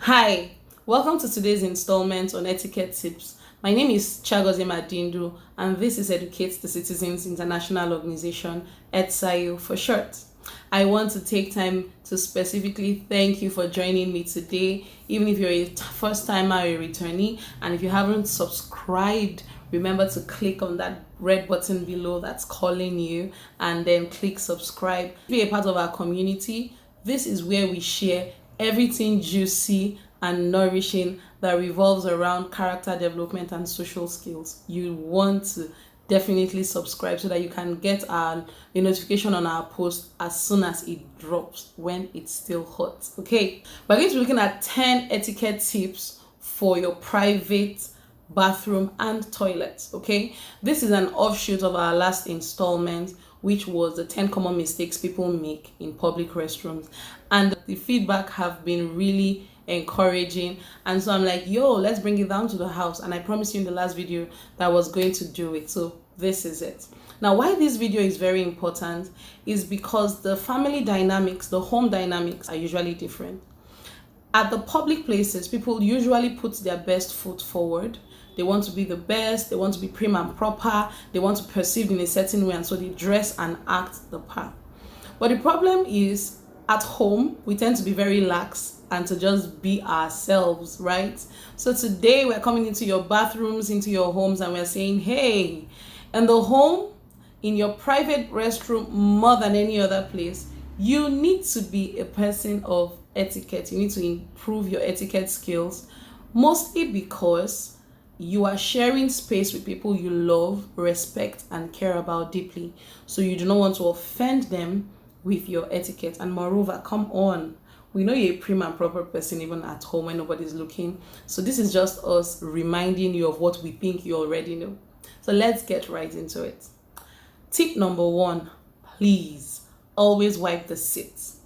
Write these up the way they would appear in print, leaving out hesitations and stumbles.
Hi, welcome to today's installment on etiquette tips. My name is Chagozie Madindu, and this is Educate the Citizens International Organization, ETSAIO for short. I want to take time to specifically thank you for joining me today, even if you're a first timer or a returnee, and if you haven't subscribed, remember to click on that red button below that's calling you and then click subscribe. Be a part of our community. This is where we share everything juicy and nourishing that revolves around character development and social skills. You want to definitely subscribe so that you can get the notification on our post as soon as it drops, when it's still hot. Okay, we're going to be looking at 10 etiquette tips for your private bathroom and toilet. Okay, this is an offshoot of our last installment, which was the 10 common mistakes people make in public restrooms, and the feedback have been really encouraging. And so I'm like, yo, let's bring it down to the house. And I promised you in the last video that I was going to do it, so this is it. Now, why this video is very important is because the family dynamics, the home dynamics are usually different. At the public places, people usually put their best foot forward. They want to be the best, they want to be prim and proper, they want to be perceived in a certain way, and so they dress and act the part. But the problem is, at home, we tend to be very lax and to just be ourselves, right? So today we're coming into your bathrooms, into your homes, and we're saying, hey, in the home, in your private restroom, more than any other place, you need to be a person of etiquette. You need to improve your etiquette skills, mostly because you are sharing space with people you love, respect, and care about deeply. So you do not want to offend them with your etiquette. And moreover, come on, we know you're a prim and proper person even at home when nobody's looking. So this is just us reminding you of what we think you already know. So let's get right into it. Tip number 1, please always wipe the seats.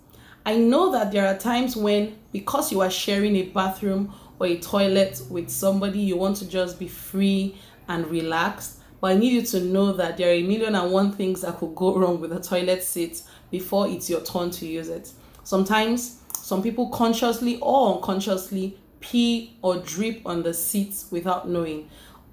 I know that there are times when, because you are sharing a bathroom or a toilet with somebody, you want to just be free and relaxed. But I need you to know that there are 1,000,001 things that could go wrong with a toilet seat before it's your turn to use it. Sometimes, some people consciously or unconsciously pee or drip on the seats without knowing.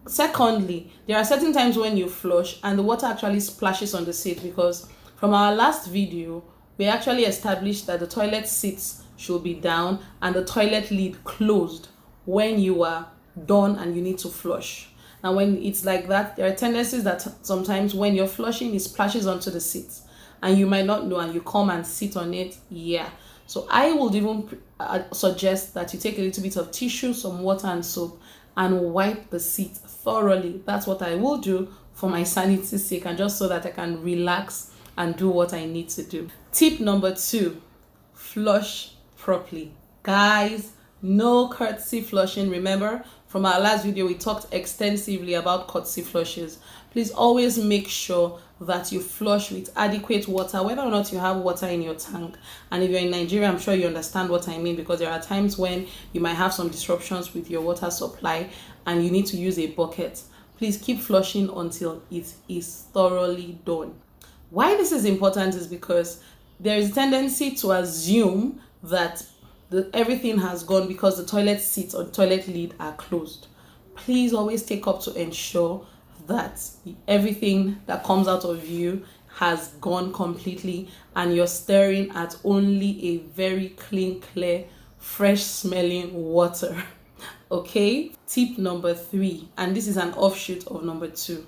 Secondly, there are certain times when you flush and the water actually splashes on the seat, because from our last video, we actually established that the toilet seats should be down and the toilet lid closed when you are done and you need to flush. Now, when it's like that, there are tendencies that sometimes when you're flushing, it splashes onto the seats and you might not know, and you come and sit on it. Yeah. So I would even suggest that you take a little bit of tissue, some water and soap, and wipe the seat thoroughly. That's what I will do for my sanity's sake, and just so that I can relax and do what I need to do. Tip number 2, flush properly. Guys, no courtesy flushing. Remember, from our last video, we talked extensively about courtesy flushes. Please always make sure that you flush with adequate water, whether or not you have water in your tank. And if you're in Nigeria, I'm sure you understand what I mean, because there are times when you might have some disruptions with your water supply and you need to use a bucket. Please keep flushing until it is thoroughly done. Why this is important is because there is a tendency to assume that everything has gone because the toilet seats or toilet lid are closed. Please always take up to ensure that everything that comes out of you has gone completely and you're staring at only a very clean, clear, fresh smelling water. Okay? Tip number 3, and this is an offshoot of number 2.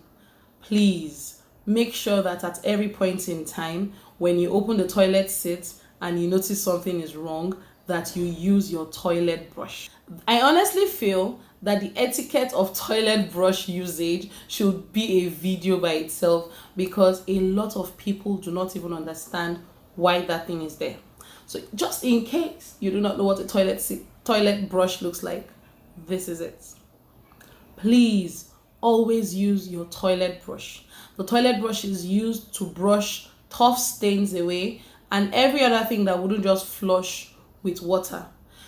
Please make sure that at every point in time, when you open the toilet seat and you notice something is wrong, that you use your toilet brush. I honestly feel that the etiquette of toilet brush usage should be a video by itself, because a lot of people do not even understand why that thing is there. So just in case you do not know what a toilet brush looks like, this is it. Please always use your toilet brush. The toilet brush is used to brush tough stains away and every other thing that wouldn't just flush with water.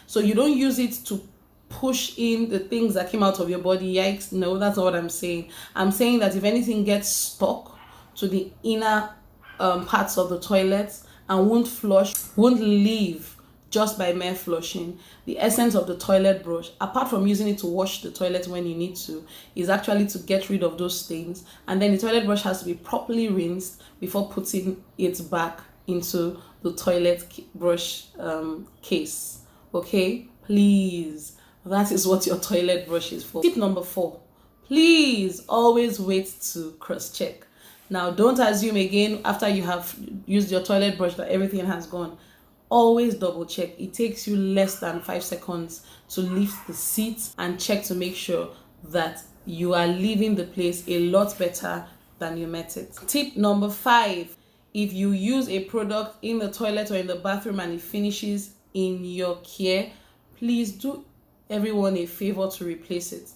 So you don't use it to push in the things that came out of your body. Yikes, no, that's not what I'm saying. I'm saying that if anything gets stuck to the inner parts of the toilet and won't flush, won't leave just by mere flushing. The essence of the toilet brush, apart from using it to wash the toilet when you need to, is actually to get rid of those stains. And then the toilet brush has to be properly rinsed before putting it back into the toilet brush case. Okay, please, that is what your toilet brush is for. Tip number 4, please always wait to cross check. Now, don't assume again after you have used your toilet brush that everything has gone. Always double check. It takes you less than 5 seconds to lift the seat and check to make sure that you are leaving the place a lot better than you met it. Tip number 5, if you use a product in the toilet or in the bathroom and it finishes in your care, please do everyone a favor to replace it.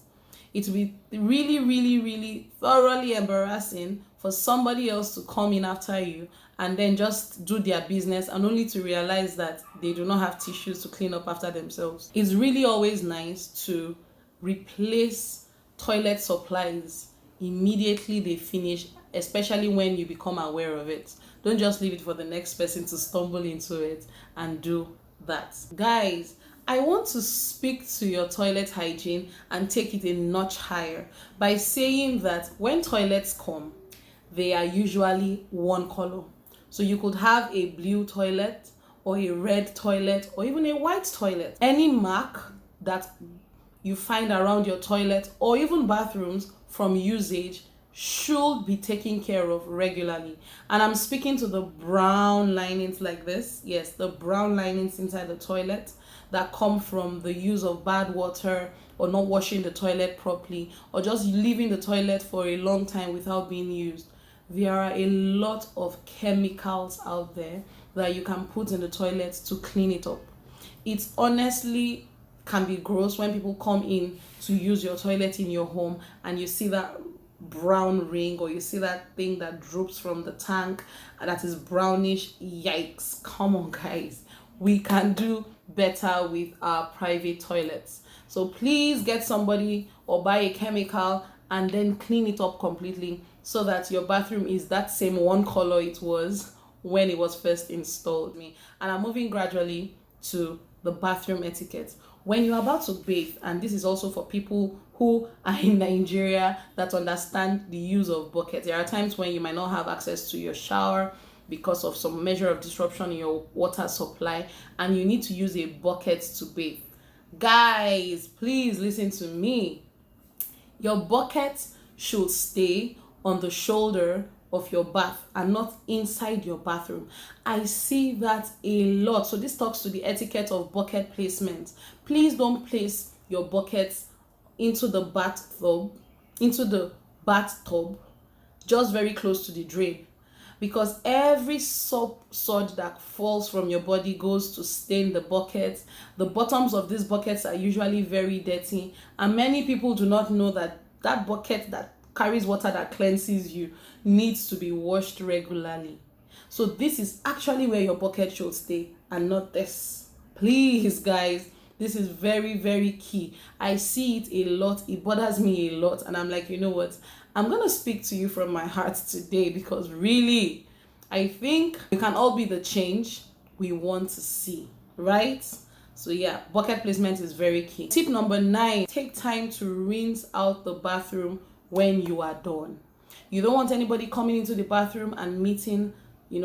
It will be really, really, really thoroughly embarrassing for somebody else to come in after you and then just do their business and only to realize that they do not have tissues to clean up after themselves. It's really always nice to replace toilet supplies immediately they finish, especially when you become aware of it. Don't just leave it for the next person to stumble into it and do that. Guys, I want to speak to your toilet hygiene and take it a notch higher by saying that when toilets come, they are usually one color. So you could have a blue toilet or a red toilet or even a white toilet. Any mark that you find around your toilet or even bathrooms from usage should be taken care of regularly. And I'm speaking to the brown linings like this. Yes, the brown linings inside the toilet that come from the use of bad water or not washing the toilet properly or just leaving the toilet for a long time without being used. There are a lot of chemicals out there that you can put in the toilet to clean it up. It honestly can be gross when people come in to use your toilet in your home and you see that brown ring or you see that thing that droops from the tank that is brownish. Yikes. Come on, guys. We can do better with our private toilets. So please get somebody or buy a chemical and then clean it up completely so that your bathroom is that same one color it was when it was first installed. And I'm moving gradually to the bathroom etiquette. When you're about to bathe, and this is also for people who are in Nigeria that understand the use of buckets. There are times when you might not have access to your shower because of some measure of disruption in your water supply and you need to use a bucket to bathe. Guys, please listen to me. Your bucket should stay on the shoulder of your bath and not inside your bathroom. I see that a lot. So this talks to the etiquette of bucket placement. Please don't place your buckets into the bathtub just very close to the drain, because every soap sod that falls from your body goes to stain the bucket. The bottoms of these buckets are usually very dirty, and many people do not know that that bucket that carries water that cleanses you needs to be washed regularly. So this is actually where your bucket should stay and not this. Please, guys, this is very, very key. I see it a lot. It bothers me a lot. And I'm like, you know what? I'm going to speak to you from my heart today because really, I think we can all be the change we want to see, right? So yeah, bucket placement is very key. Tip number 9, take time to rinse out the bathroom when you are done. You don't want anybody coming into the bathroom and meeting,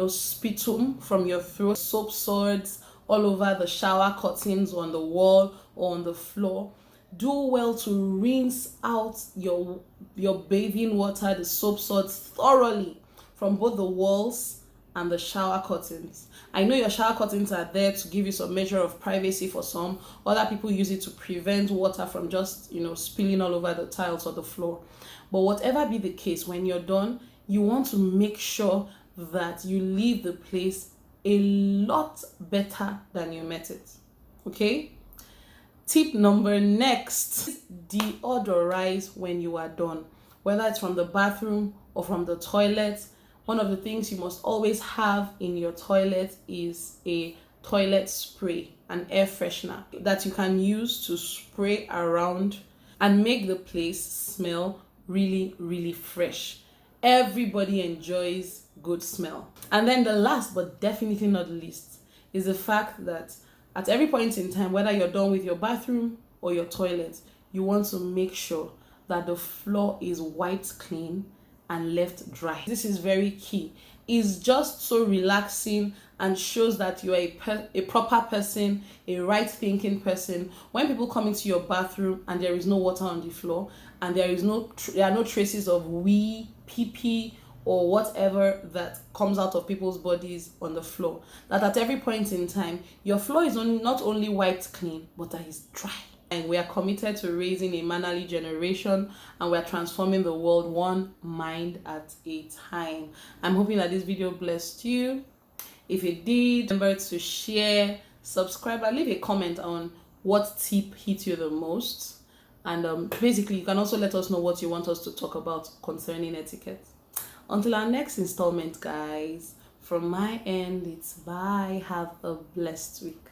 sputum from your throat, soap suds all over the shower curtains, on the wall or on the floor. Do well to rinse out your bathing water, the soap suds thoroughly from both the walls and the shower curtains. I know your shower curtains are there to give you some measure of privacy for some. Other people use it to prevent water from just, spilling all over the tiles or the floor. But whatever be the case, when you're done, you want to make sure that you leave the place a lot better than you met it. Okay? Tip number next, deodorize when you are done. Whether it's from the bathroom or from the toilet, one of the things you must always have in your toilet is a toilet spray, an air freshener that you can use to spray around and make the place smell really, really fresh. Everybody enjoys good smell. And then the last but definitely not least is the fact that At every point in time, whether you're done with your bathroom or your toilet, you want to make sure that the floor is wiped clean and left dry. This is very key. It's just so relaxing and shows that you are a proper person, a right thinking person. When people come into your bathroom and there is no water on the floor and there are no traces of wee, pee pee, or whatever that comes out of people's bodies on the floor, that at every point in time your floor is not only wiped clean but that is dry. And we are committed to raising a mannerly generation, and we are transforming the world one mind at a time. I'm hoping that this video blessed you. If it did, remember to share, subscribe, and leave a comment on what tip hit you the most. And basically, you can also let us know what you want us to talk about concerning etiquette. Until our next installment, guys, from my end, it's bye. Have a blessed week.